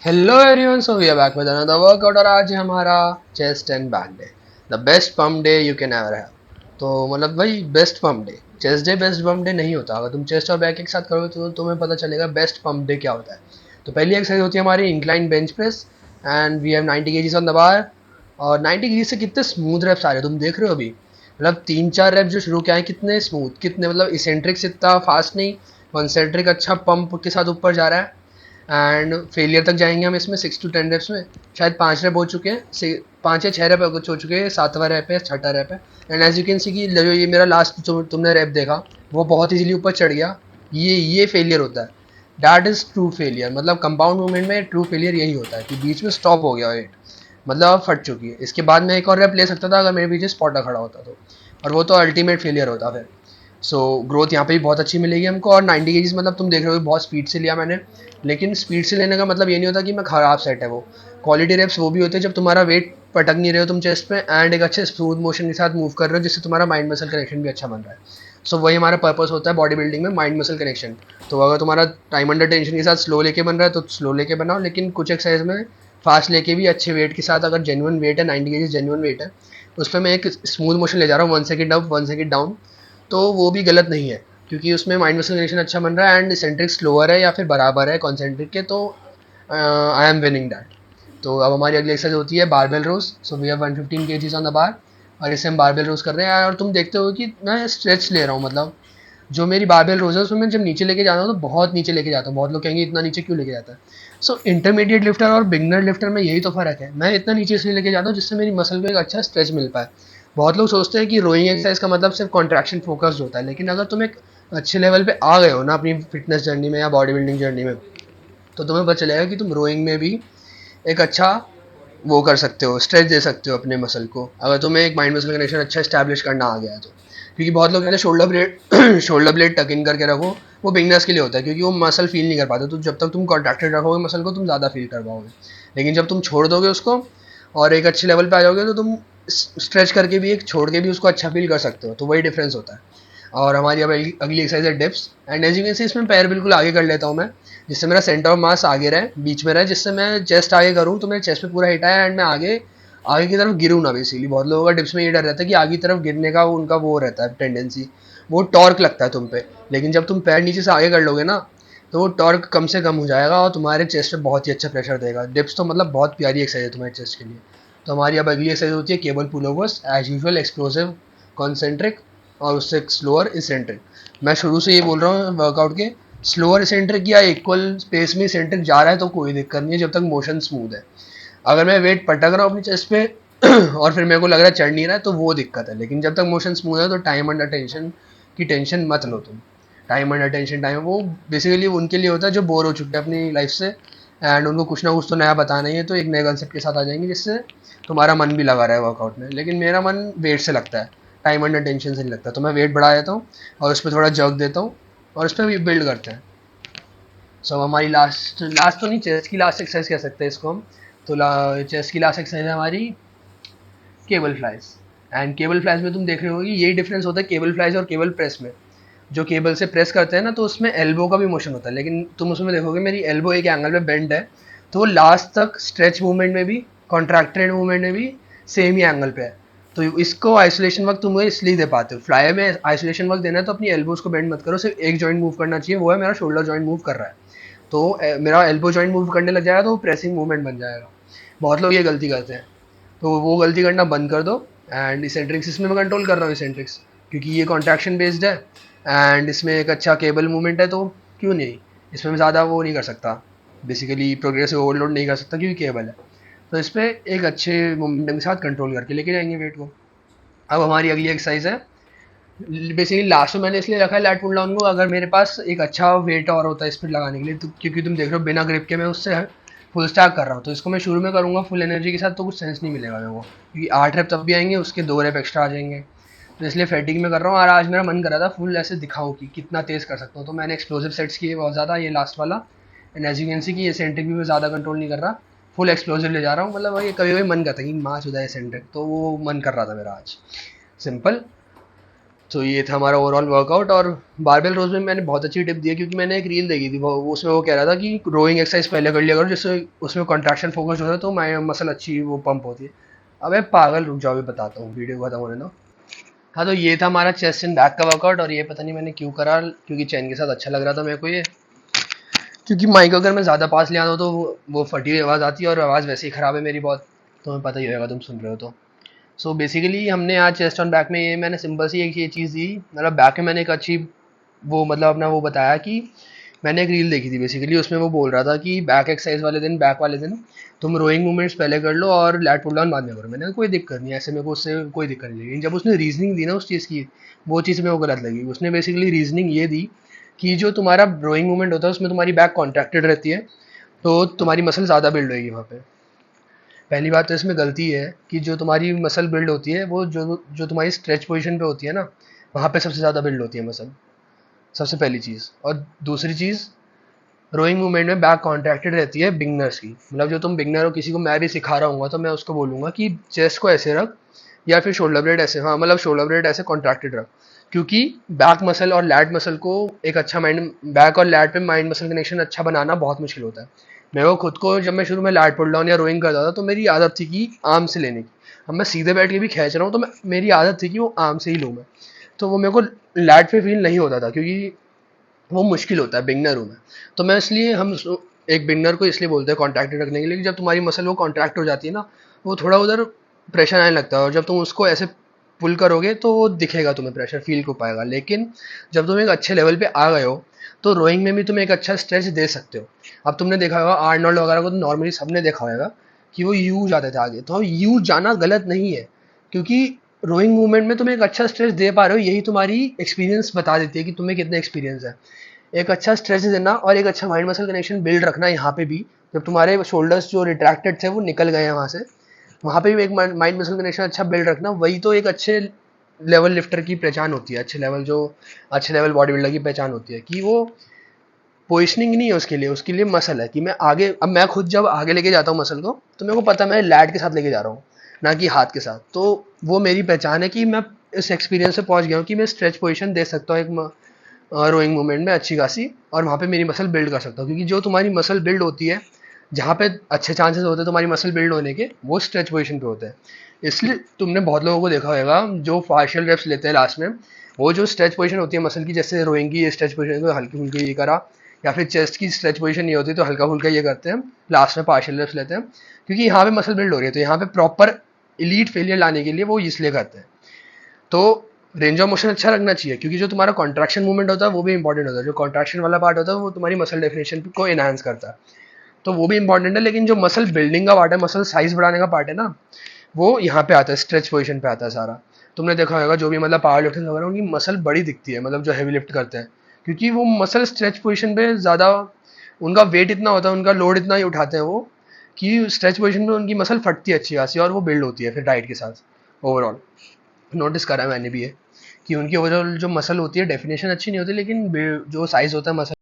Hello everyone, so we are back with another workout और आज है हमारा chest and back day, the best pump day you can ever have. तो मतलब भाई best pump day, chest day best pump day नहीं होता। अगर तुम चेस्ट और बैक एक साथ करोगे तो तुम्हें पता चलेगा बेस्ट पम्प डे क्या होता है। तो पहली एक्सरसाइज होती है हमारी incline bench press and we have 90 KGs on the bar. और 90 केजी से कितने स्मूथ रेप्स आ रहे हैं तुम देख रहे हो अभी। मतलब 3-4 रेप्स जो शुरू किया है कितने स्मूथ, कितने मतलब इसेंट्रिक्स इतना फास्ट नहीं, कॉन्सेंट्रिक अच्छा पंप के साथ ऊपर जा रहा है। एंड फेलियर तक जाएंगे हम इसमें 6 to 10 रेप्स में। शायद 5 रेप हो चुके हैं, 5 या 6 रेप कुछ हो चुके हैं, 7वां रेप है, 6ठा रेप है। And as you can see कि जो ये मेरा लास्ट तुमने रेप देखा वो बहुत इजीली ऊपर चढ़ गया। ये फेलियर होता है, दैट इज ट्रू फेलियर। मतलब कंपाउंड मूवमेंट में ट्रू फेलियर यही होता है कि बीच में स्टॉप हो गया वेट, मतलब अब फट चुकी है। इसके बाद मैं एक और रेप ले सकता था अगर मेरे पीछे स्पॉटर खड़ा होता तो, और वो तो अल्टीमेट फेलियर होता फिर। सो ग्रोथ यहाँ पे भी बहुत अच्छी मिलेगी हमको। और 90 केजीज मतलब तुम देख रहे हो बहुत स्पीड से लिया मैंने, लेकिन स्पीड से लेने का मतलब ये नहीं होता कि मैं खराब सेट है वो। क्वालिटी रेप्स वो भी होते हैं जब तुम्हारा वेट पटक नहीं रहे हो तुम चेस्ट पे एंड एक अच्छे स्मूथ मोशन के साथ मूव कर रहे हो जिससे तुम्हारा माइंड मसल कनेक्शन भी अच्छा बन रहा है। सो वही हमारा पर्पस होता है बॉडी बिल्डिंग में, माइंड मसल कनेक्शन। तो अगर तुम्हारा टाइम अंडर टेंशन के साथ स्लो लेके बन रहा है तो स्लो लेके बनाओ, लेकिन कुछ एक्सरसाइज में फास्ट लेके भी अच्छे वेट के साथ, अगर जेन्युइन वेट है 90 केजी जेन्युइन वेट है उस पर मैं एक स्मूथ मोशन ले जा रहा हूँ, 1 सेकेंड अप 1 सेकेंड डाउन, तो वो भी गलत नहीं है क्योंकि उसमें माइंड मसल कनेक्शन अच्छा बन रहा है एंड सेंट्रिक स्लोअर है या फिर बराबर है कॉन्सेंट्रिक के, तो आई एम विनिंग दैट। तो अब हमारी अगली एक्सरसाइज होती है barbell rows. So we have 115 KGs on the bar और इसे हम बारबेल रोज कर रहे हैं। और तुम देखते हो कि मैं स्ट्रेच ले रहा हूँ, मतलब जो मेरी बारबेल रोज है उसमें मैं जब नीचे लेके जाता हूँ तो बहुत नीचे लेके जाता हूँ। बहुत लोग कहेंगे इतना नीचे क्यों लेके जाता है। सो इंटरमीडिएट लिफ्टर और बिगनर लिफ्टर में यही तो फ़र्क है, मैं इतना नीचे इसलिए लेके जाता हूँ जिससे मेरी मसल को एक अच्छा स्ट्रेच मिल पाए। बहुत लोग सोचते हैं कि रोइंग एक्सरसाइज का मतलब सिर्फ कॉन्ट्रैक्शन फोकस्ड होता है, लेकिन अगर तुम एक अच्छे लेवल पे आ गए हो ना अपनी फिटनेस जर्नी में या बॉडी बिल्डिंग जर्नी में, तो तुम्हें पता चलेगा कि तुम रोइंग में भी एक अच्छा वो कर सकते हो, स्ट्रेच दे सकते हो अपने मसल को, अगर तुम्हें एक माइंड मसल कनेक्शन अच्छा स्टैब्लिश करना आ गया है तो। क्योंकि बहुत लोग कहते हैं शोल्डर ब्लेड शोल्डर ब्लेड टक इन करके रखो, वो बिगनर्स के लिए होता है क्योंकि वो मसल फील नहीं कर पाते। तो जब तक तुम कॉन्ट्रैक्टेड रखोगे मसल को तुम ज़्यादा फील कर पाओगे, लेकिन जब तुम छोड़ दोगे उसको और एक अच्छे लेवल पे आ जाओगे तो तुम स्ट्रेच करके भी एक छोड़ के भी उसको अच्छा फील कर सकते हो। तो वही डिफरेंस होता है। और हमारी अब अगली एक्सरसाइज है dips. And as you can see इसमें पैर बिल्कुल आगे कर लेता हूँ मैं, जिससे मेरा सेंटर ऑफ मास आगे रहे, बीच में रहे, जिससे मैं चेस्ट आगे करूँ तो मेरे चेस्ट पे पूरा हिट आए एंड मैं आगे आगे की तरफ गिरूँ ना। बेसिकली बहुत लोगों का डिप्स में ये डर रहता है कि आगे की तरफ गिरने का उनका वो रहता है टेंडेंसी, वो टॉर्क लगता है तुम पे। लेकिन जब तुम पैर नीचे से आगे कर लोगे ना तो वो टॉर्क कम से कम हो जाएगा और तुम्हारे चेस्ट पे बहुत ही अच्छा प्रेशर देगा। डिप्स तो मतलब बहुत प्यारी एक्सरसाइज है तुम्हारे चेस्ट के लिए। तो हमारी अब अगली एक्सरसाइज होती है cable pullovers, as usual explosive, concentric और उससे स्लोअर इसेंट्रिक। मैं शुरू से ये बोल रहा हूँ वर्कआउट के, स्लोअर इसेंट्रिक या इक्वल स्पेस में इसेंट्रिक जा रहा है तो कोई दिक्कत नहीं है जब तक मोशन स्मूथ है। अगर मैं वेट पटक रहा हूँ अपनी चेस्ट पे और फिर मेरे को लग रहा है चढ़ नहीं रहा है तो वो दिक्कत है। लेकिन जब तक मोशन स्मूथ है तो टाइम अंडर टेंशन की टेंशन मत लो तुम। टाइम अंडर टेंशन टाइम वो बेसिकली उनके लिए होता है जो बोर हो चुके हैं अपनी लाइफ से एंड उनको कुछ ना कुछ तो नया बताना ही है, तो एक नए कंसेप्ट के साथ आ जाएंगे जिससे तुम्हारा मन भी लगा रहा है वर्कआउट में। लेकिन मेरा मन वेट से लगता है, टाइम अंडर टेंशन से नहीं लगता। तो मैं वेट बढ़ा देता हूँ और उस पर थोड़ा जर्क देता हूँ और उस पर बिल्ड करते हैं। सो हमारी लास्ट लास्ट तो नहीं, चेस्ट की लास्ट एक्सरसाइज कह सकते हैं इसको हम। तो चेस्ट की लास्ट एक्सरसाइज है हमारी cable flies. And cable flies में तुम देख रहे हो कि यही डिफरेंस होता है केबल फ्लाइज और केबल प्रेस में। जो केबल से प्रेस करते हैं ना तो उसमें एल्बो का भी मोशन होता है, लेकिन तुम उसमें देखोगे मेरी एल्बो एक एंगल पे बेंड है, तो वो लास्ट तक स्ट्रेच मूवमेंट में भी कॉन्ट्रैक्टेड मूवमेंट में भी सेम ही एंगल पे है। तो इसको आइसोलेशन वक्त तुम इसलिए दे पाते हो। फ्लाई में आइसोलेशन वक्त देना है तो अपनी एल्बोज को बेंड मत करो, सिर्फ एक जॉइंट मूव करना चाहिए, वो है मेरा शोल्डर जॉइंट मूव कर रहा है। तो मेरा एल्बो जॉइंट मूव करने लग जाएगा तो वो प्रेसिंग मूवमेंट बन जाएगा। बहुत लोग ये गलती करते हैं, तो वो गलती करना बंद कर दो। एंड इसेंट्रिक्स इसमें मैं कंट्रोल कर रहा हूँ इसेंट्रिक्स, क्योंकि ये कॉन्ट्रैक्शन बेस्ड है एंड इसमें एक अच्छा केबल मूवमेंट है, तो क्यों नहीं, इसमें मैं ज़्यादा वो नहीं कर सकता, बेसिकली प्रोग्रेसिव ओवरलोड नहीं कर सकता क्योंकि केबल है। तो इस पर एक अच्छे मोमेंटम के साथ कंट्रोल करके लेके जाएंगे वेट को। अब हमारी अगली एक्सरसाइज है, बेसिकली लास्ट में मैंने इसलिए रखा है लैट पुल डाउन को, अगर मेरे पास एक अच्छा वेट और होता है इस पर लगाने के लिए तो, क्योंकि तुम देख रहे हो बिना ग्रिप के मैं उससे फुल स्टैक कर रहा हूँ, तो इसको मैं शुरू में करूँगा फुल एनर्जी के साथ तो कुछ सेंस नहीं मिलेगा मेरे को, क्योंकि 8 रेप तब भी आएंगे उसके 2 रेप एक्स्ट्रा आ जाएंगे। तो इसलिए फैटिक में कर रहा हूँ। और आज मेरा मन कर रहा था फुल ऐसे दिखाऊँ कि कितना तेज़ कर सकता हूँ, तो मैंने एक्सप्लोसिव सेट्स किए बहुत ज़्यादा, ये लास्ट वाला। And as you can see कि ये सेंट्रिक भी मैं ज़्यादा कंट्रोल नहीं कर रहा, फुल एक्सप्लोसिव ले जा रहा हूँ। मतलब ये कभी कभी मन करता है कि माच हो जाए सेंट्रिक, तो वो मन कर रहा था मेरा आज। सिंपल। तो ये था हमारा ओवरऑल वर्कआउट। और बारबेल रोज में मैंने बहुत अच्छी टिप दी है, क्योंकि मैंने एक रील देखी थी, वो उसमें वो कह रहा था कि रोइंग एक्सरसाइज पहले कर लिया करो, जिससे उसमें कॉन्ट्रैक्शन फोकस होता है तो माई मसल अच्छी वो पंप होती है। अबे पागल, रुक जाओ, अभी बताता हूँ, वीडियो खत्म होने दो। हाँ, तो ये था हमारा चेस्ट एंड बैक का वर्कआउट। और ये पता नहीं मैंने क्यों करा, क्योंकि चैन के साथ अच्छा लग रहा था मेरे को ये। क्योंकि माइक अगर मैं ज़्यादा पास ले आता हूँ तो वो फटी हुई आवाज़ आती है, और आवाज़ वैसे ही ख़राब है मेरी बहुत, तुम्हें पता ही होगा, तुम सुन रहे हो तो। सो बेसिकली हमने आज चेस्ट ऑन बैक में ये मैंने सिंपल सी एक ये चीज़ दी, मतलब बैक में मैंने एक अच्छी वो मतलब अपना वो बताया कि मैंने एक रील देखी थी बेसिकली, उसमें वो बोल रहा था कि बैक एक्सरसाइज वाले दिन, बैक वाले दिन तुम रोइंग मूवमेंट्स पहले कर लो और लैट पुल डाउन बाद में करो। मैंने कहा कोई दिक्कत नहीं, ऐसे मेरे को उससे कोई दिक्कत नहीं लगी। जब उसने रीजनिंग दी ना उस चीज़ की, वो चीज़ मेरे को गलत लगी। उसने बेसिकली रीजनिंग ये दी कि जो तुम्हारा रोइंग मूवमेंट होता है उसमें तुम्हारी बैक कॉन्ट्रैक्टेड रहती है, तो तुम्हारी मसल ज़्यादा बिल्ड होगी वहाँ पे। पहली बात तो इसमें गलती है कि जो तुम्हारी मसल बिल्ड होती है वो जो जो तुम्हारी स्ट्रेच पोजीशन पे होती है ना, वहाँ पे सबसे ज़्यादा बिल्ड होती है मसल, सबसे पहली चीज़। और दूसरी चीज़, रोइंग मूवमेंट में बैक कॉन्ट्रैक्टेड रहती है बिगनर्स की। मतलब जो तुम बिगनर हो, किसी को मैं भी सिखा रहा हूँ तो मैं उसको बोलूँगा कि चेस्ट को ऐसे रख, या फिर शोल्डर ब्लेड ऐसे, हाँ मतलब शोल्डर ब्लेड ऐसे कॉन्ट्रैक्टेड रख। क्योंकि बैक मसल और लैट मसल को एक अच्छा माइंड, बैक और लैट पे माइंड मसल कनेक्शन अच्छा बनाना बहुत मुश्किल होता है। मेरे को खुद को, जब मैं शुरू में लैट पुल डाउन या रोइंग करता था तो मेरी आदत थी कि आर्म से लेने की। अब मैं सीधे बैठ के भी खींच रहा हूँ तो मेरी आदत थी कि वो आर्म से ही लूँ मैं। तो वो मेरे को लैट पे फील नहीं होता था, क्योंकि वो मुश्किल होता है, बिगनर हूँ मैं। तो मैं इसलिए एक बिगनर को इसलिए बोलते हैं कॉन्ट्रैक्टेड रखने के लिए कि जब तुम्हारी मसल वो कॉन्ट्रैक्ट हो जाती है ना, वो थोड़ा उधर प्रेशर आने लगता है, और जब तुम उसको ऐसे पुल करोगे तो वो दिखेगा, तुम्हें प्रेशर फील को पाएगा। लेकिन जब तुम एक अच्छे लेवल पे आ गए हो तो रोइंग में भी तुम एक अच्छा स्ट्रेच दे सकते हो। अब तुमने देखा होगा आर्नोल्ड वगैरह को, तो नॉर्मली सबने देखा होगा कि वो यू जाते थे आगे, तो यू जाना गलत नहीं है, क्योंकि रोइंग मूवमेंट में तुम एक अच्छा स्ट्रेच दे पा रहे हो, यही तुम्हारी एक्सपीरियंस बता देती है कि तुम्हें कितना एक्सपीरियंस है। एक अच्छा स्ट्रेच देना और एक अच्छा माइंड मसल कनेक्शन बिल्ड रखना यहाँ पे भी, जब तुम्हारे शोल्डर्स जो रिट्रैक्टेड थे वो निकल गए हैं वहाँ से, वहाँ पे भी एक माइंड मसल कनेक्शन अच्छा बिल्ड रखना, वही तो एक अच्छे लेवल लिफ्टर की पहचान होती है। अच्छे लेवल बॉडी बिल्डर की पहचान होती है कि वो पोजिशनिंग नहीं है उसके लिए मसल है कि मैं आगे, अब मैं खुद जब आगे लेके जाता हूँ मसल को, तो मेरे को पता है मैं लैट के साथ लेके जा रहा हूँ, ना कि हाथ के साथ। तो वो मेरी पहचान है कि मैं इस एक्सपीरियंस से पहुंच गया हूँ कि मैं स्ट्रेच पोजीशन दे सकता हूँ एक रोइंग मूवमेंट में अच्छी खासी, और वहाँ पे मेरी मसल बिल्ड कर सकता हूँ। क्योंकि जो तुम्हारी मसल बिल्ड होती है, जहाँ पे अच्छे चांसेस होते हैं तुम्हारी मसल बिल्ड होने के, वो स्ट्रेच पोजीशन पे होते हैं। इसलिए तुमने बहुत लोगों को देखा होगा जो पार्शियल रेप्स लेते हैं लास्ट में, वो जो स्ट्रेच पोजीशन होती है मसल की, जैसे रोइंग की स्ट्रेच पोजीशन को हल्की फुल्की ये करा, या फिर चेस्ट की स्ट्रेच पोजीशन नहीं होती तो हल्का फुल्का ये करते हैं, लास्ट में पार्शियल रेप्स लेते हैं, क्योंकि यहाँ पे मसल बिल्ड हो रही है। तो यहाँ पे प्रॉपर इलीट फेलियर लाने के लिए वो इसलिए करते हैं। तो रेंज ऑफ मोशन अच्छा रखना चाहिए, क्योंकि जो तुम्हारा कॉन्ट्रैक्शन मूवमेंट होता है वो भी इंपॉर्टेंट होता है। जो कॉन्ट्रैक्शन वाला पार्ट होता है वो तुम्हारी मसल डेफिनेशन को एनहांस करता है, तो वो भी इंपॉर्टेंट है। लेकिन जो मसल बिल्डिंग का पार्ट है, मसल साइज बढ़ाने का पार्ट है ना, वो यहाँ पे आता है, स्ट्रेच पोजीशन पे आता है सारा। तुमने देखा होगा जो भी मतलब पावर लिफ्टर्स वगैरह, उनकी मसल बड़ी दिखती है, मतलब जो हैवी लिफ्ट करते हैं, क्योंकि वो मसल स्ट्रेच पोजीशन पे ज़्यादा, उनका वेट इतना होता है, उनका लोड इतना ही उठाते हैं वो, कि स्ट्रेच पोजीशन में उनकी मसल फटती है अच्छी खासी, और वो बिल्ड होती है फिर डाइट के साथ। ओवरऑल नोटिस करा है मैंने भी ये, कि उनकी ओवरऑल जो मसल होती है डेफिनेशन अच्छी नहीं होती, लेकिन जो साइज होता है मसल